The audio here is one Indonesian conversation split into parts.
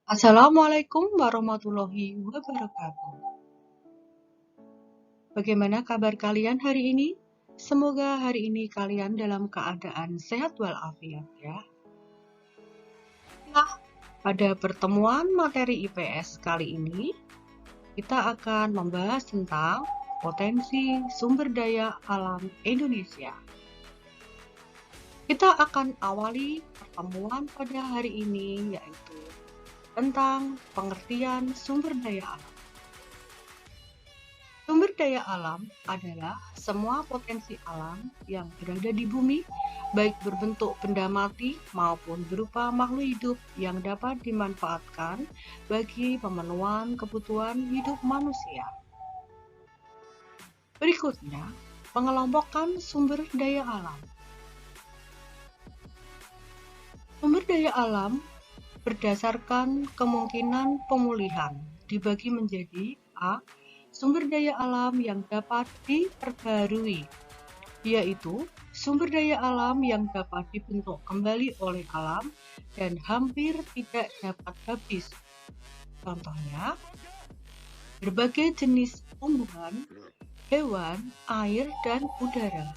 Assalamualaikum warahmatullahi wabarakatuh. Bagaimana kabar kalian hari ini? Semoga hari ini kalian dalam keadaan sehat walafiat ya. Nah, pada pertemuan materi IPS kali ini, kita akan membahas tentang potensi sumber daya alam Indonesia. Kita akan awali pertemuan pada hari ini yaitu tentang pengertian sumber daya alam. Sumber daya alam adalah semua potensi alam yang berada di bumi, baik berbentuk benda mati maupun berupa makhluk hidup yang dapat dimanfaatkan bagi pemenuhan kebutuhan hidup manusia. Berikutnya, pengelompokan sumber daya alam. Sumber daya alam berdasarkan kemungkinan pemulihan dibagi menjadi A. Sumber daya alam yang dapat diperbarui, yaitu sumber daya alam yang dapat dibentuk kembali oleh alam dan hampir tidak dapat habis. Contohnya, berbagai jenis tumbuhan, hewan, air, dan udara.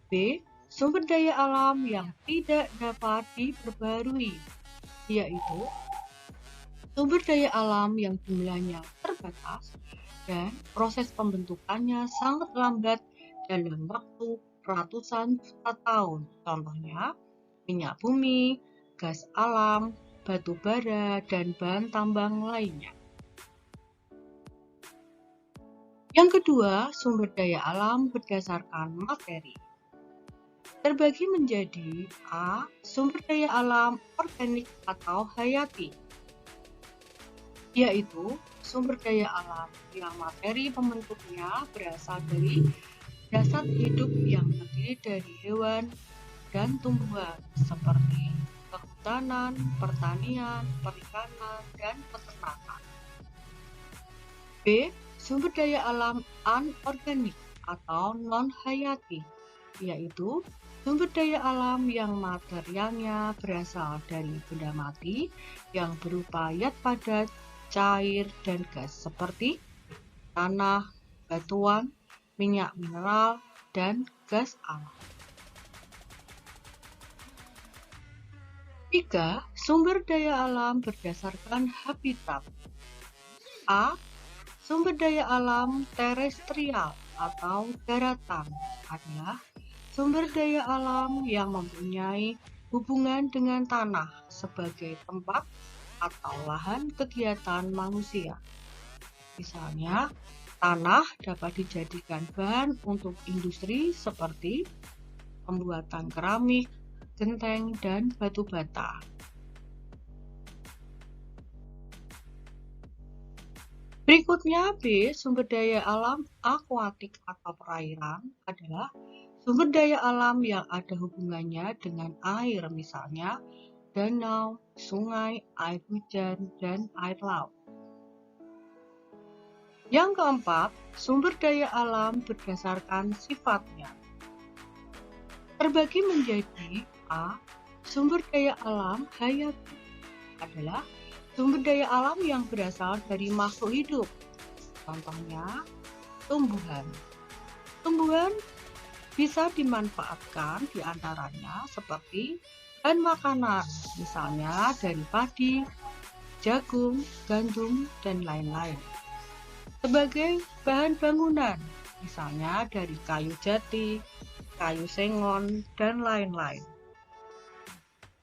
B. Sumber daya alam yang tidak dapat diperbarui, yaitu sumber daya alam yang jumlahnya terbatas dan proses pembentukannya sangat lambat dalam waktu ratusan juta tahun. Contohnya, minyak bumi, gas alam, batu bara, dan bahan tambang lainnya. Yang kedua, sumber daya alam berdasarkan materi. Terbagi menjadi A. Sumber daya alam organik atau hayati, yaitu sumber daya alam yang materi pembentuknya berasal dari dasar hidup yang terdiri dari hewan dan tumbuhan seperti kehutanan, pertanian, perikanan, dan peternakan. B. Sumber daya alam anorganik atau non-hayati, yaitu sumber daya alam yang materialnya berasal dari benda mati yang berupa zat padat, cair, dan gas seperti tanah, batuan, minyak mineral, dan gas alam. 3. Sumber daya alam berdasarkan habitat. A. Sumber daya alam terestrial atau daratan adalah sumber daya alam yang mempunyai hubungan dengan tanah sebagai tempat atau lahan kegiatan manusia. Misalnya, tanah dapat dijadikan bahan untuk industri seperti pembuatan keramik, genteng, dan batu bata. Berikutnya B. Sumber daya alam akuatik atau perairan adalah sumber daya alam yang ada hubungannya dengan air, misalnya danau, sungai, air hujan, dan air laut. Yang keempat, sumber daya alam berdasarkan sifatnya. Terbagi menjadi A. Sumber daya alam hayati adalah sumber daya alam yang berasal dari makhluk hidup. Contohnya, tumbuhan. Tumbuhan bisa dimanfaatkan diantaranya seperti bahan makanan, misalnya dari padi, jagung, gandum, dan lain-lain. Sebagai bahan bangunan, misalnya dari kayu jati, kayu sengon, dan lain-lain.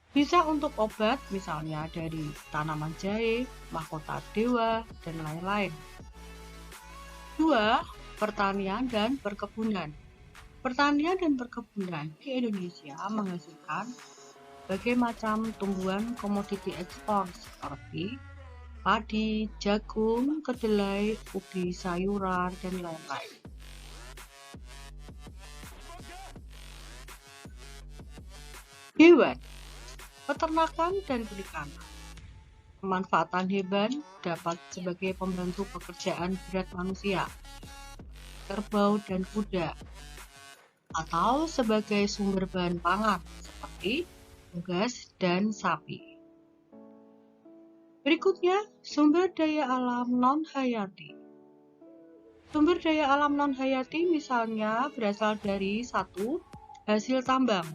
Bisa untuk obat, misalnya dari tanaman jahe, mahkota dewa, dan lain-lain. 2. Pertanian dan perkebunan. Pertanian dan perkebunan di Indonesia menghasilkan berbagai macam tumbuhan komoditi ekspor seperti padi, jagung, kedelai, ubi, sayuran, dan lain-lain. Hewan, peternakan dan perikanan. Pemanfaatan hewan dapat sebagai pembantu pekerjaan berat manusia, kerbau dan kuda, atau sebagai sumber bahan pangan seperti unggas dan sapi. Berikutnya, sumber daya alam non-hayati. Sumber daya alam non-hayati misalnya berasal dari 1. Hasil tambang.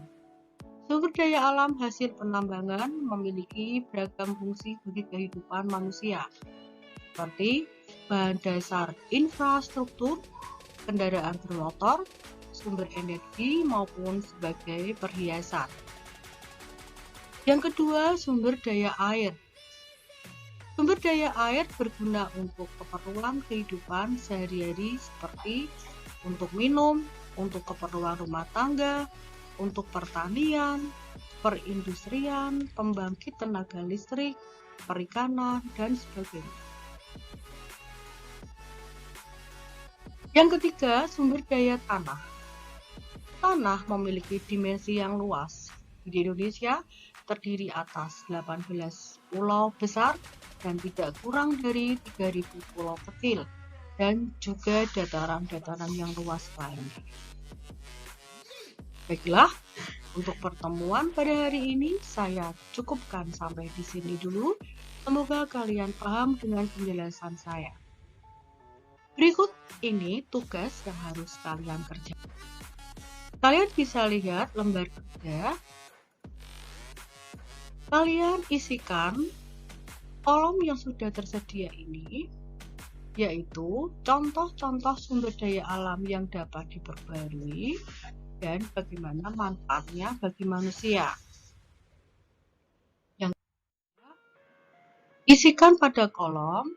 Sumber daya alam hasil penambangan memiliki beragam fungsi bagi kehidupan manusia, seperti bahan dasar infrastruktur, kendaraan bermotor, sumber energi, maupun sebagai perhiasan. Yang kedua, sumber daya air. Sumber daya air berguna untuk keperluan kehidupan sehari-hari seperti untuk minum, untuk keperluan rumah tangga, untuk pertanian, perindustrian, pembangkit tenaga listrik, perikanan, dan sebagainya. Yang ketiga, sumber daya tanah. Tanah memiliki dimensi yang luas. Di Indonesia terdiri atas 18 pulau besar dan tidak kurang dari 3.000 pulau kecil, dan juga dataran-dataran yang luas lainnya. Baiklah, untuk pertemuan pada hari ini saya cukupkan sampai di sini dulu. Semoga kalian paham dengan penjelasan saya. Berikut ini tugas yang harus kalian kerjakan. Kalian bisa lihat lembar kerja. Kalian isikan kolom yang sudah tersedia ini, yaitu contoh-contoh sumber daya alam yang dapat diperbarui dan bagaimana manfaatnya bagi manusia. Yang kedua, isikan pada kolom,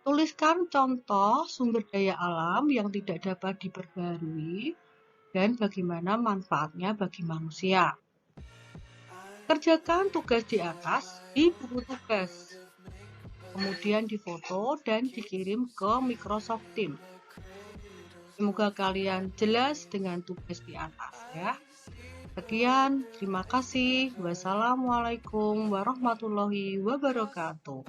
tuliskan contoh sumber daya alam yang tidak dapat diperbarui dan bagaimana manfaatnya bagi manusia. Kerjakan tugas di atas di buku tugas, kemudian difoto dan dikirim ke Microsoft Teams. Semoga kalian jelas dengan tugas di atas ya. Sekian, terima kasih. Wassalamualaikum warahmatullahi wabarakatuh.